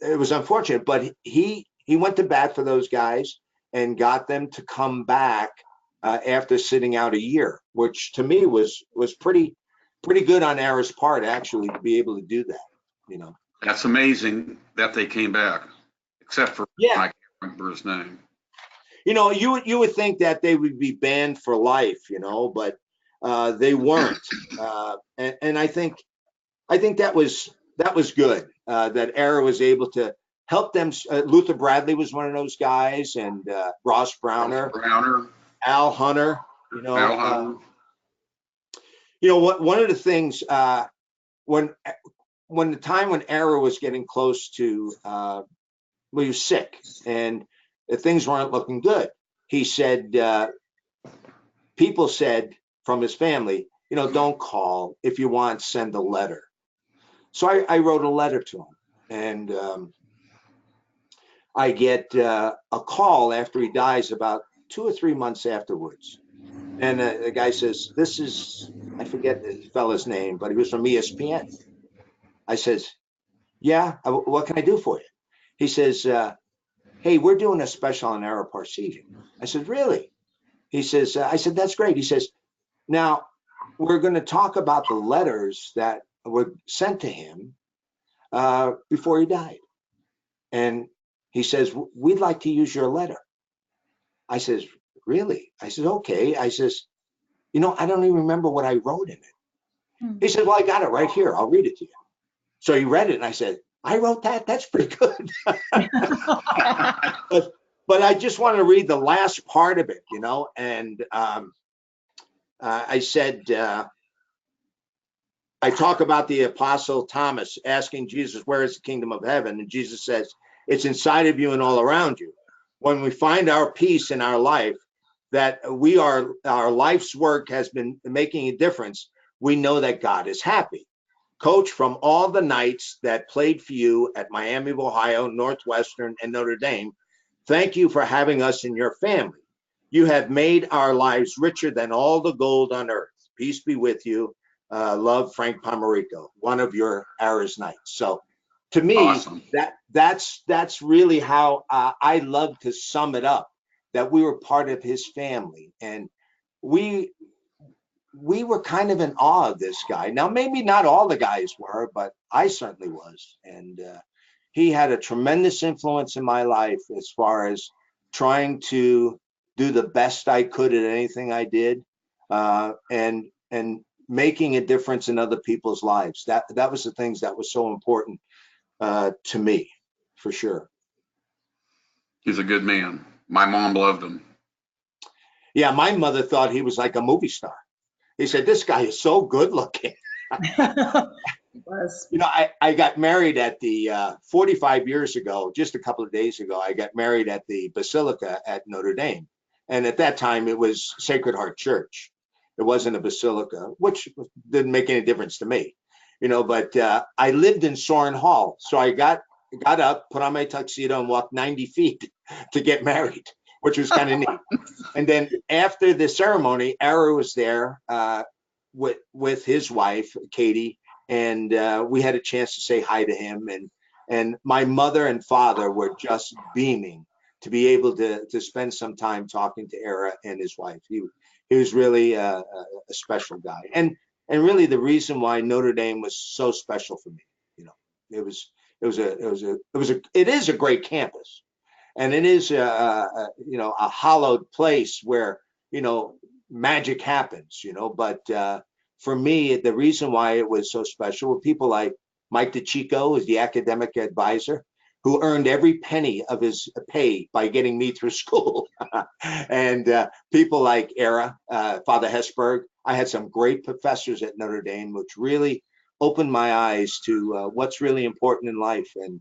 it was unfortunate, but he went to bat for those guys and got them to come back after sitting out a year, which to me was pretty good on Era's part, actually, to be able to do that. That's amazing that they came back, except for Yeah. I can't remember his name. You would think that they would be banned for life, but they weren't. And I think that was good, that Era was able to help them. Luther Bradley was one of those guys, and Ross Browner, Al Hunter. Al Hunter. One of the things when the time when Era was getting close to, he was sick and things weren't looking good. He said, people said from his family, don't call. If you want, send a letter. So I wrote a letter to him, and I get a call after he dies about 2 or 3 months afterwards. And the guy says, I forget the fella's name, but he was from ESPN. I says, yeah, what can I do for you? He says, hey, we're doing a special on Era Parseghian. I said, really? He says, I said, that's great. He says, now we're going to talk about the letters that were sent to him before he died. And he says, we'd like to use your letter. I says, really? I said, okay. I says, I don't even remember what I wrote in it. He said, well, I got it right here. I'll read it to you. So he read it, and I said, I wrote that? That's pretty good. But I just want to read the last part of it, and I said, I talk about the Apostle Thomas asking Jesus, where is the kingdom of heaven? And Jesus says, it's inside of you and all around you. When we find our peace in our life, that our life's work has been making a difference, we know that God is happy. Coach, from all the Knights that played for you at Miami of Ohio, Northwestern, and Notre Dame, thank you for having us in your family. You have made our lives richer than all the gold on earth. Peace be with you. Love, Frank Pomarico, one of your Ara's Knights. So to me, Awesome. that's really how I love to sum it up, that we were part of his family. And we were kind of in awe of this guy. Now, maybe not all the guys were, but I certainly was. And he had a tremendous influence in my life as far as trying to do the best I could at anything I did, and making a difference in other people's lives. That was the things that was so important to me, for sure. He's a good man. My mom loved him. Yeah, my mother thought he was like a movie star. He said, this guy is so good looking. I got married at the 45 years ago, just a couple of days ago, I got married at the Basilica at Notre Dame. And at that time, it was Sacred Heart Church. It wasn't a basilica, which didn't make any difference to me, but I lived in Soren Hall. So I got up, put on my tuxedo, and walked 90 feet to get married, which was kind of neat. And then after the ceremony, Ara was there with his wife, Katie, and we had a chance to say hi to him. And my mother and father were just beaming to be able to spend some time talking to Ara and his wife. He was really a special guy. And and really the reason why Notre Dame was so special for me. You know, it is a great campus, and it is a hallowed place where magic happens. But for me, the reason why it was so special were people like Mike DeChico, who's the academic advisor, who earned every penny of his pay by getting me through school. And people like Father Hesburgh. I had some great professors at Notre Dame, which really opened my eyes to what's really important in life. And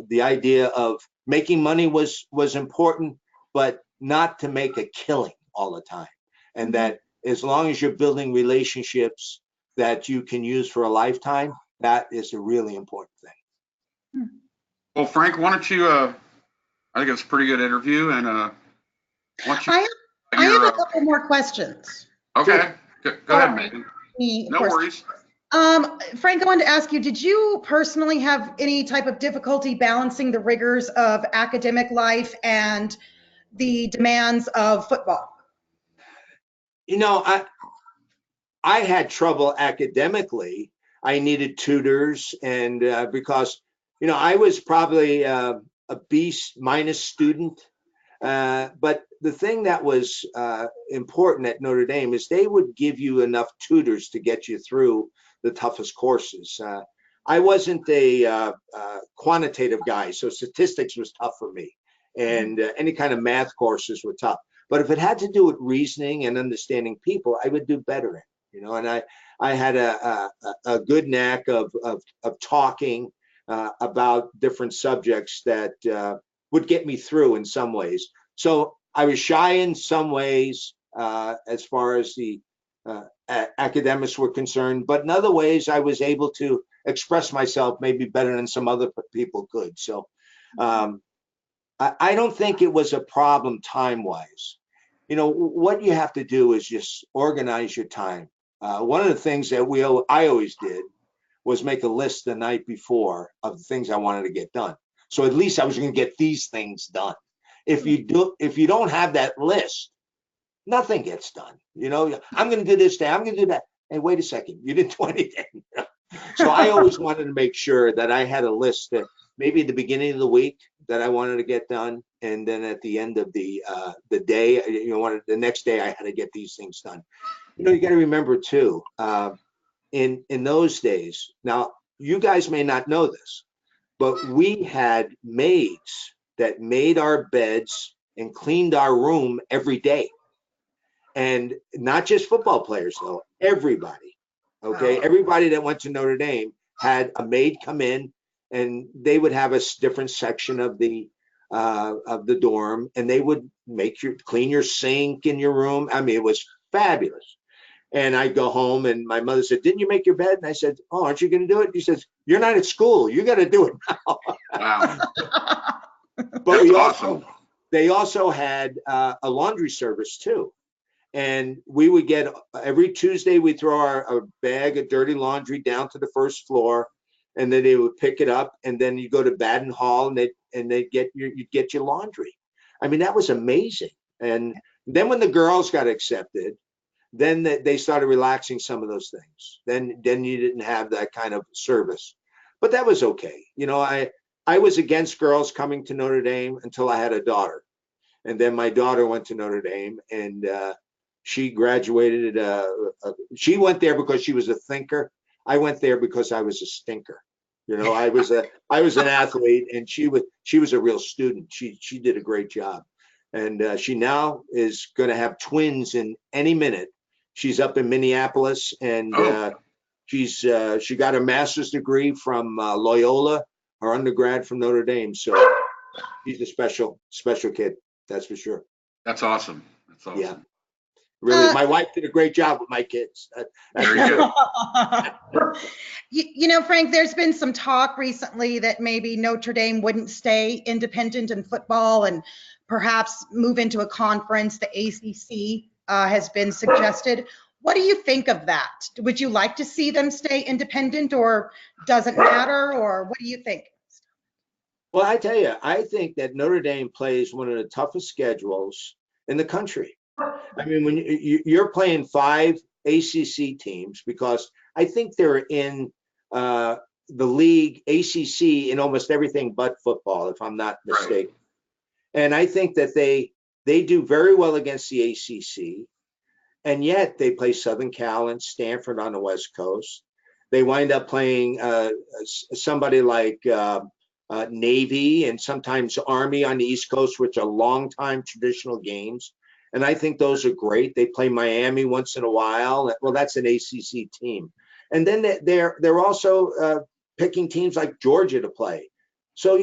the idea of making money was important, but not to make a killing all the time. And that as long as you're building relationships that you can use for a lifetime, that is a really important thing. Well, Frank, why don't you, I think it's a pretty good interview, and why don't you, I have a couple more questions. okay, go ahead, Megan. No worries. Frank, I wanted to ask you, did you personally have any type of difficulty balancing the rigors of academic life and the demands of football? I had trouble academically. I needed tutors, and because I was probably a B-minus student. But the thing that was important at Notre Dame is they would give you enough tutors to get you through the toughest courses. I wasn't a quantitative guy, so statistics was tough for me, and any kind of math courses were tough. But if it had to do with reasoning and understanding people, I would do better in. And I had a good knack of talking about different subjects that would get me through in some ways. So I was shy in some ways as far as the academics were concerned, but in other ways I was able to express myself maybe better than some other people could. So I don't think it was a problem time-wise. What you have to do is just organize your time. One of the things that I always did was make a list the night before of the things I wanted to get done. So at least I was going to get these things done. If you don't have that list, nothing gets done. I'm going to do this day, I'm going to do that. Hey, wait a second, you didn't do anything. So I always wanted to make sure that I had a list that maybe at the beginning of the week that I wanted to get done, and then at the end of the day, the next day I had to get these things done. You got to remember too, in those days. Now, you guys may not know this, but we had maids that made our beds and cleaned our room every day. And not just football players, though, everybody. Okay, everybody that went to Notre Dame had a maid come in, and they would have a different section of the dorm, and they would clean your sink in your room. I mean, it was fabulous. And I'd go home, and my mother said, "Didn't you make your bed?" And I said, "Oh, aren't you going to do it?" He says, "You're not at school. You got to do it now." Wow. But they also had a laundry service too. And we would get every Tuesday, we throw our bag of dirty laundry down to the first floor, and then they would pick it up, and then you go to Baden Hall, and you'd get your laundry. I mean, that was amazing. And then when the girls got accepted, then they started relaxing some of those things. Then you didn't have that kind of service, but that was okay. I was against girls coming to Notre Dame until I had a daughter, and then my daughter went to Notre Dame, and she graduated. She went there because she was a thinker. I went there because I was a stinker. I was an athlete, and she was a real student. She did a great job, and she now is going to have twins in any minute. She's up in Minneapolis, and she got a master's degree from Loyola, her undergrad from Notre Dame. So she's a special kid, that's for sure. That's awesome. Yeah. Really, my wife did a great job with my kids. Very good. Frank, there's been some talk recently that maybe Notre Dame wouldn't stay independent in football and perhaps move into a conference. The ACC has been suggested. What do you think of that? Would you like to see them stay independent, or doesn't matter, or what do you think? Well, I tell you, I think that Notre Dame plays one of the toughest schedules in the country. I mean, when you're playing 5 ACC teams because I think they're in the league ACC in almost everything but football, if I'm not mistaken. Right. And I think that they do very well against the ACC, and yet they play Southern Cal and Stanford on the West Coast. They wind up playing somebody like Navy and sometimes Army on the East Coast, which are long-time traditional games. And I think those are great. They play Miami once in a while. Well, that's an ACC team. And then they're also picking teams like Georgia to play. So,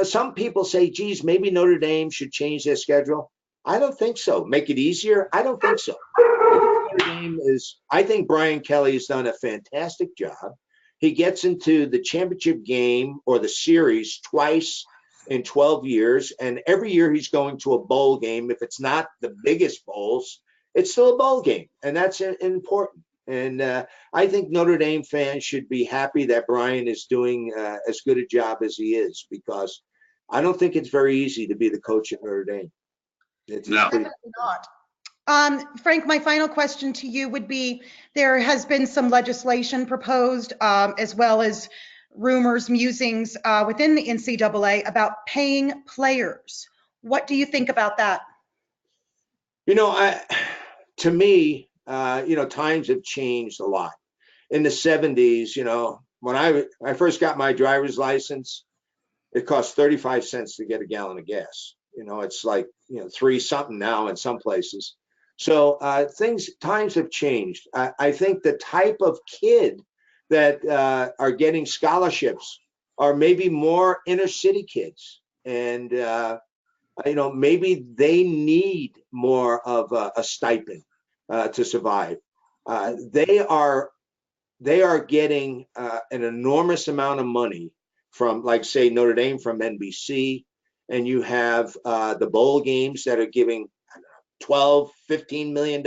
some people say, geez, maybe Notre Dame should change their schedule. I don't think so. Make it easier? I don't think so. I think Brian Kelly has done a fantastic job. He gets into the championship game or the series twice in 12 years, and every year he's going to a bowl game. If it's not the biggest bowls, it's still a bowl game, and that's important. And I think Notre Dame fans should be happy that Brian is doing as good a job as he is, because I don't think it's very easy to be the coach at Notre Dame. It's definitely not. Frank, my final question to you would be, there has been some legislation proposed, as well as rumors, musings within the NCAA about paying players. What do you think about that? To me, times have changed a lot. In the 70s, when I first got my driver's license, it cost 35 cents to get a gallon of gas. It's like, 3 something now in some places. So times have changed. I think the type of kid that are getting scholarships are maybe more inner city kids. And, maybe they need more of a stipend to survive. They are getting an enormous amount of money from, like, say, Notre Dame from NBC. And you have the bowl games that are giving $12-15 million.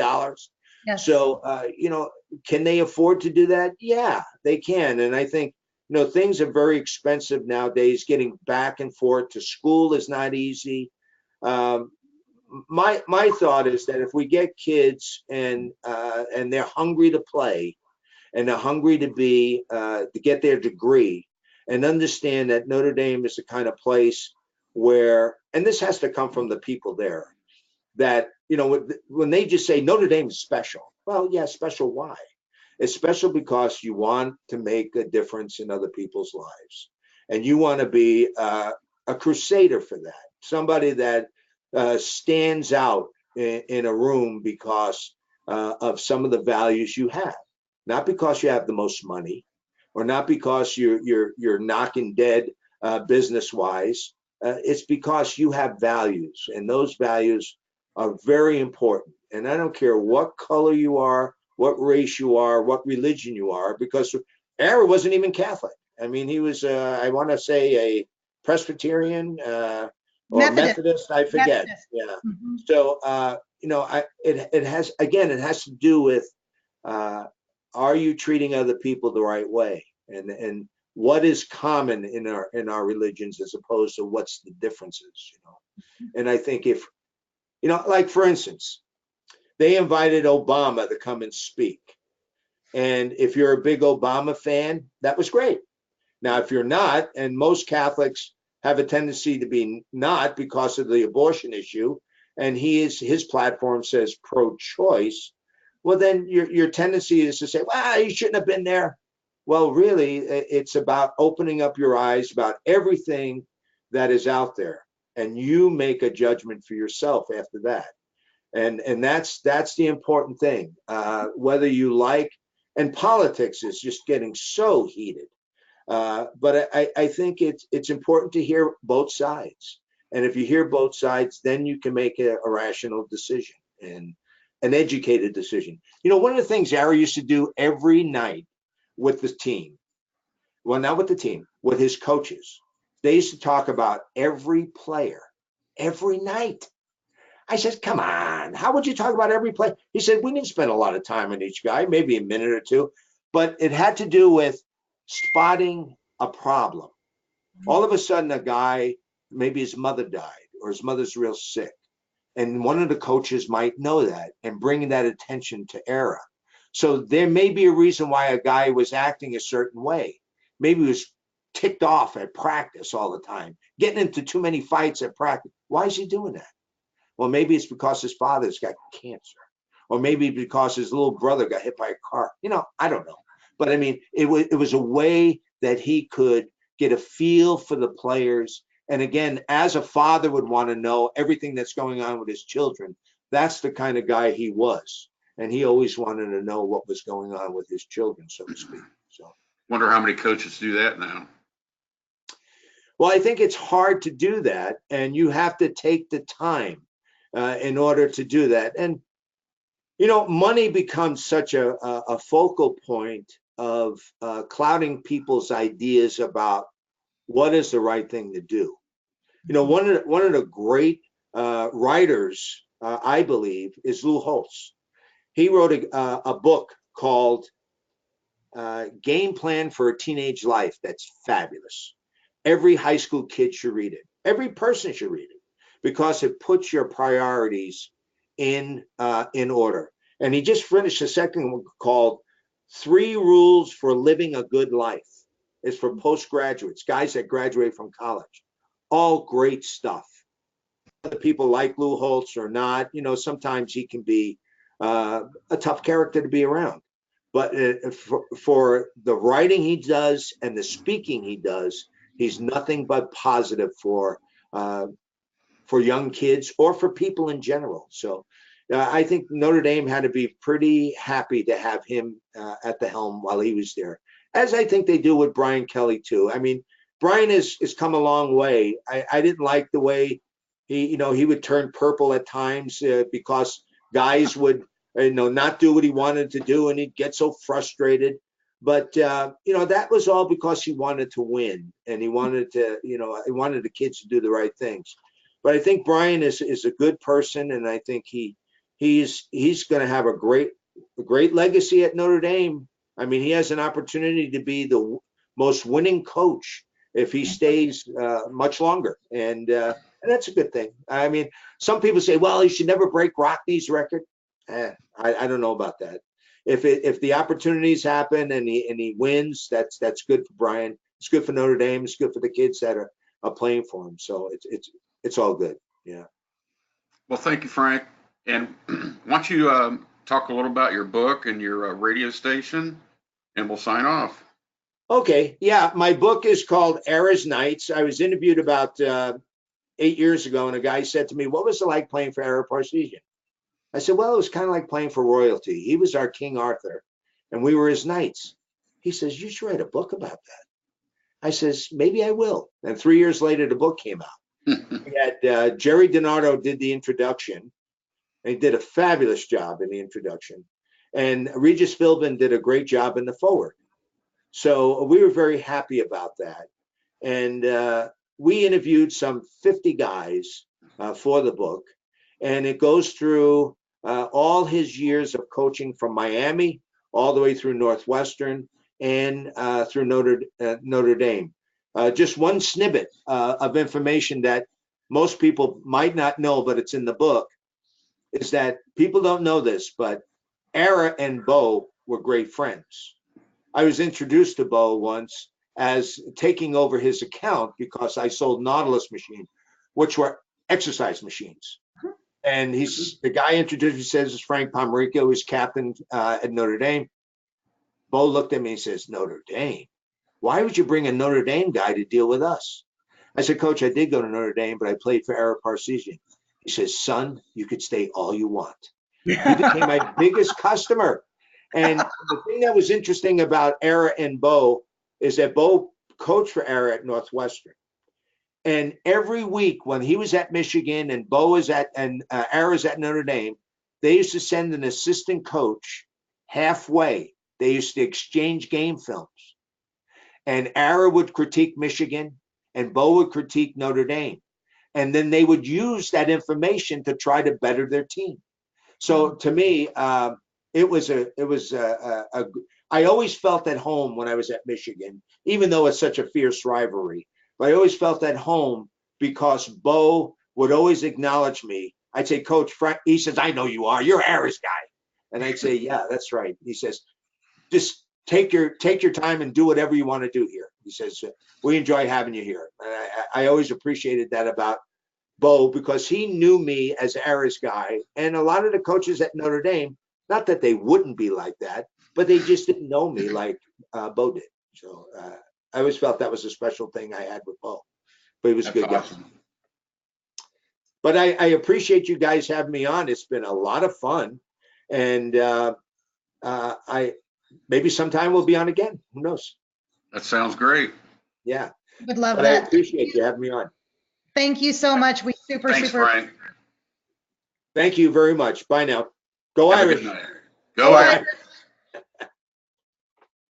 Yes. So, can they afford to do that? Yeah, they can. And I think, things are very expensive nowadays. Getting back and forth to school is not easy. My thought is that if we get kids and they're hungry to play, and they're hungry to get their degree, and understand that Notre Dame is the kind of place where, and this has to come from the people there, that, when they just say Notre Dame is special. Well, yeah, special. Why? It's special because you want to make a difference in other people's lives, and you want to be a crusader for that. Somebody that stands out in a room because of some of the values you have, not because you have the most money, or not because you're knocking dead business wise. It's because you have values, and those values are very important. And I don't care what color you are, what race you are, what religion you are, because Ara wasn't even Catholic. I mean, he was, I want to say, a Presbyterian or Methodist, I forget. Methodist. Yeah. Mm-hmm. So, it has to do with, are you treating other people the right way? And what is common in our religions as opposed to what's the differences, And I think if, like, for instance, they invited Obama to come and speak. And if you're a big Obama fan, that was great. Now, if you're not, and most Catholics have a tendency to be not because of the abortion issue, and his platform says pro-choice, well, then your tendency is to say, well, you shouldn't have been there. Well, really, it's about opening up your eyes about everything that is out there, and you make a judgment for yourself after that. And that's the important thing. Whether you like, and politics is just getting so heated. But I think it's important to hear both sides. And if you hear both sides, then you can make a rational decision and an educated decision. One of the things Ara used to do every night with the team, well, not with the team, with his coaches, they used to talk about every player every night. I said, come on, how would you talk about every player? He said, we didn't spend a lot of time on each guy, maybe a minute or two, but it had to do with spotting a problem. All of a sudden, a guy, maybe his mother died or his mother's real sick. And one of the coaches might know that and bring that attention to Era. So there may be a reason why a guy was acting a certain way. Maybe he was ticked off at practice all the time, getting into too many fights at practice. Why is he doing that? Well, maybe it's because his father's got cancer, or maybe because his little brother got hit by a car. I don't know. But I mean, it was a way that he could get a feel for the players. And again, as a father would want to know everything that's going on with his children, that's the kind of guy he was. And he always wanted to know what was going on with his children, so to speak. So, Wonder how many coaches do that now. well, I think it's hard to do that, and you have to take the time in order to do that. And money becomes such a focal point of clouding people's ideas about what is the right thing to do. One of the great writers, I believe, is Lou Holtz. He wrote a book called Game Plan for a Teenage Life that's fabulous. Every high school kid should read it. Every person should read it because it puts your priorities in order. And he just finished a second one called 3 Rules for Living a Good Life. It's for postgraduates, guys that graduate from college. All great stuff. Whether people like Lou Holtz or not, sometimes he can be a tough character to be around. But for the writing he does and the speaking he does, he's nothing but positive for young kids or for people in general. So I think Notre Dame had to be pretty happy to have him at the helm while he was there, as I think they do with Brian Kelly too. I mean, Brian has come a long way. I didn't like the way he would turn purple at times because guys would not do what he wanted to do, and he'd get so frustrated. But that was all because he wanted to win, and he wanted the kids to do the right things. But I think Brian is a good person, and I think he's going to have a great legacy at Notre Dame. I mean, he has an opportunity to be the most winning coach if he stays much longer, and that's a good thing. I mean, some people say, well, he should never break Rockney's record. I don't know about that. If the opportunities happen and he wins, that's good for Brian. It's good for Notre Dame. It's good for the kids that are playing for him. So it's all good. Yeah. Well, thank you, Frank. And why don't you talk a little about your book and your radio station, and we'll sign off. Okay. Yeah. My book is called Era's Nights. I was interviewed about 8 years ago, and a guy said to me, what was it like playing for Era Parseghian? I said, well, it was kind of like playing for royalty. He was our King Arthur, and we were his knights. He says, you should write a book about that. I says, maybe I will. And 3 years later, the book came out. We had Jerry DiNardo did the introduction, and he did a fabulous job in the introduction. And Regis Philbin did a great job in the foreword. So we were very happy about that. And we interviewed some 50 guys for the book. And it goes through all his years of coaching from Miami all the way through Northwestern and through Notre Dame. Just one snippet of information that most people might not know, but it's in the book, is that people don't know this, but Era and Bo were great friends. I was introduced to Bo once as taking over his account because I sold Nautilus machines, which were exercise machines. And the guy introduced me, says it's Frank Pomarico, who's captain at Notre Dame. Bo looked at me and says, Notre Dame? Why would you bring a Notre Dame guy to deal with us? I said, Coach, I did go to Notre Dame, but I played for Era Parseghian. He says, son, you could stay all you want. He became my biggest customer. And the thing that was interesting about Era and Bo is that Bo coached for Era at Northwestern. And every week when he was at Michigan and Bo was Era's at Notre Dame, they used to send an assistant coach halfway. They used to exchange game films. And Era would critique Michigan and Bo would critique Notre Dame. And then they would use that information to try to better their team. So to me, I always felt at home when I was at Michigan, even though it's such a fierce rivalry. But I always felt at home because Bo would always acknowledge me I'd say, Coach Frank, he says, I know you are. You're Harris guy. And I'd say, yeah, that's right. He says, just take your time and do whatever you want to do here. He says, we enjoy having you here. I always appreciated that about Bo, because he knew me as Harris guy, and a lot of the coaches at Notre Dame, not that they wouldn't be like that, but they just didn't know me like Bo did. So I always felt that was a special thing I had with Bo. But he was a That's good guy. awesome. But I appreciate you guys having me on. It's been a lot of fun, and I maybe sometime we'll be on again. Who knows? That sounds great. Yeah. Would love But I that. appreciate you having me on. Thank you so much. We super, Thanks, super. Frank. Thank you very much. Bye now. Go Have a Irish. good night. Go Go Irish. Irish.